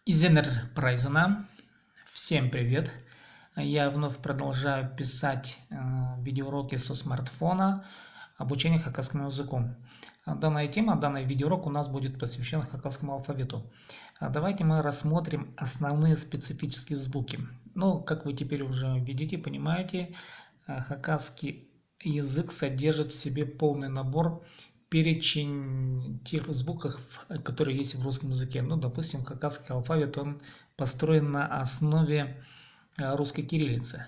Изенер Прайзена. Всем привет! Я вновь продолжаю писать видеоуроки со смартфона, обучение хакасскому языку. Данная тема, данный видеоурок у нас будет посвящен хакасскому алфавиту. Давайте мы рассмотрим основные специфические звуки. Ну, как вы теперь уже видите, понимаете, хакасский язык содержит в себе полный набор, перечень тех звуков, которые есть в русском языке. Ну, допустим, хакасский алфавит, он построен на основе русской кириллицы.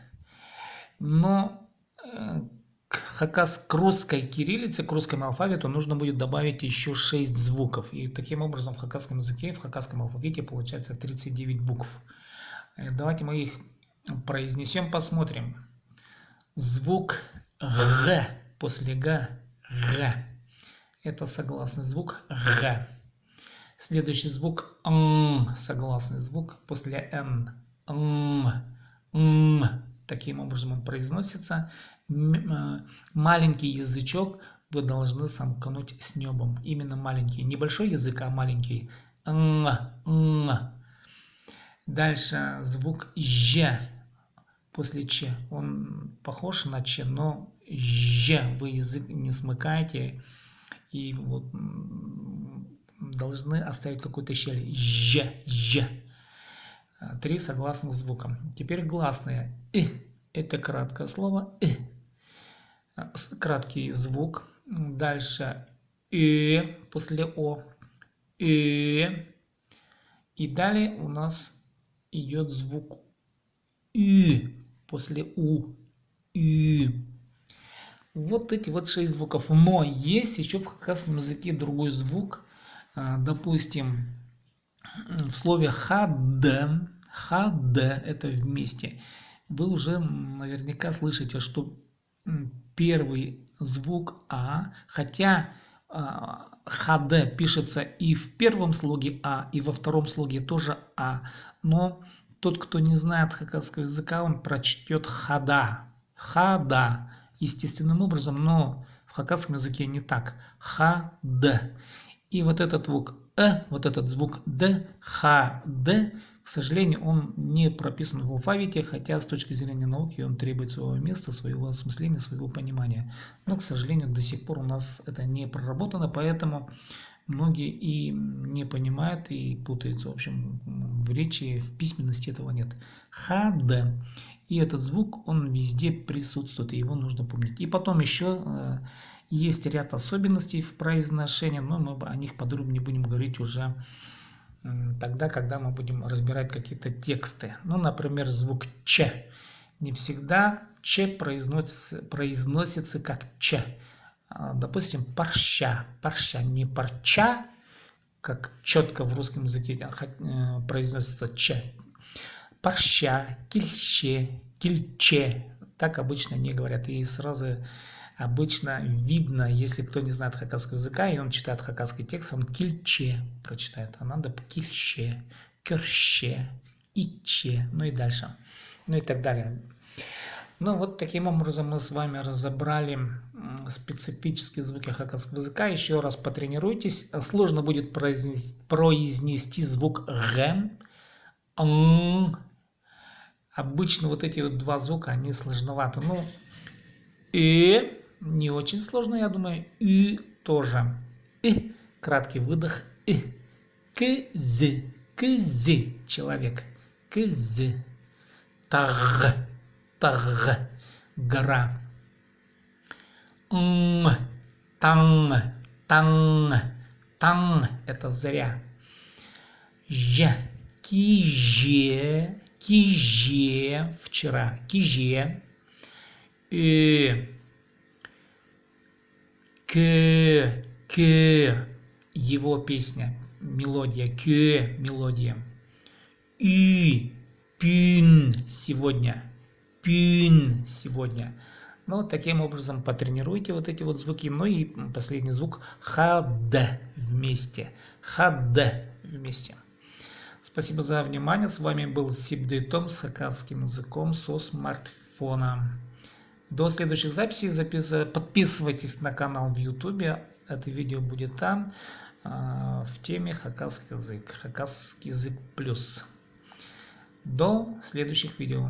Но к русской кириллице, к русскому алфавиту нужно будет добавить еще 6 звуков. И таким образом в хакасском языке, в хакасском алфавите получается 39 букв. Давайте мы их произнесем, посмотрим. Звук Г после Г. Г. Это согласный звук Г. Следующий звук М. Согласный звук после Н. М. Таким образом он произносится. Маленький язычок вы должны сомкнуть с небом. Именно маленький. Не большой язык, а маленький. Дальше звук Ж после Ч. Он похож на Ч, но Ж вы язык не смыкаете. И вот должны оставить какую-то щель. Ж. 3 согласных звука. Теперь гласные. Это краткое слово. Краткий звук. Дальше после О. И далее у нас идет звук после У. Вот эти вот 6 звуков. Но есть еще в хакасском языке другой звук. Допустим, в слове хад это вместе. Вы уже наверняка слышите, что первый звук А, хотя хад пишется и в первом слоге А, и во втором слоге тоже А. Но тот, кто не знает хакасского языка, он прочтет хада. Естественным образом, но в хакасском языке не так. Хад. И вот этот звук вот этот звук Д, Д, к сожалению, он не прописан в алфавите, хотя с точки зрения науки он требует своего места, своего осмысления, своего понимания. Но, к сожалению, до сих пор у нас это не проработано, поэтому многие и не понимают, и путаются. В общем, в речи, в письменности этого нет. Д. И этот звук, он везде присутствует, и его нужно помнить. И потом еще есть ряд особенностей в произношении, но мы о них подробнее будем говорить уже тогда, когда мы будем разбирать какие-то тексты. Ну, например, звук Ч. Не всегда Ч произносится как Ч. Допустим, парща. Парща, не парча, как четко в русском языке произносится Ч. Парща, кильще, кильче. Так обычно не говорят. И сразу обычно видно, если кто не знает хакасского языка, и он читает хакасский текст, он кильче прочитает. А надо кильще, керще, иче, ну и дальше. Ну и так далее. Ну вот таким образом мы с вами разобрали специфические звуки хакасского языка. Еще раз потренируйтесь. Сложно будет произнести звук Г. Обычно вот эти вот два звука, они сложноваты. Ну, не очень сложно, я думаю. Тоже. Краткий выдох. Кз. Человек. Кз. Таг. Гора. Тан. Это заря. Киже. Вчера. Киже. Его песня, мелодия, мелодия. Пин сегодня. Ну, вот таким образом потренируйте вот эти вот звуки. Ну и последний звук хад вместе. Спасибо за внимание. С вами был Сибдей Том с хакасским языком со смартфона. До следующих записей. Подписывайтесь на канал в YouTube. Это видео будет там. в теме хакасский язык. Хакасский язык плюс. До следующих видео.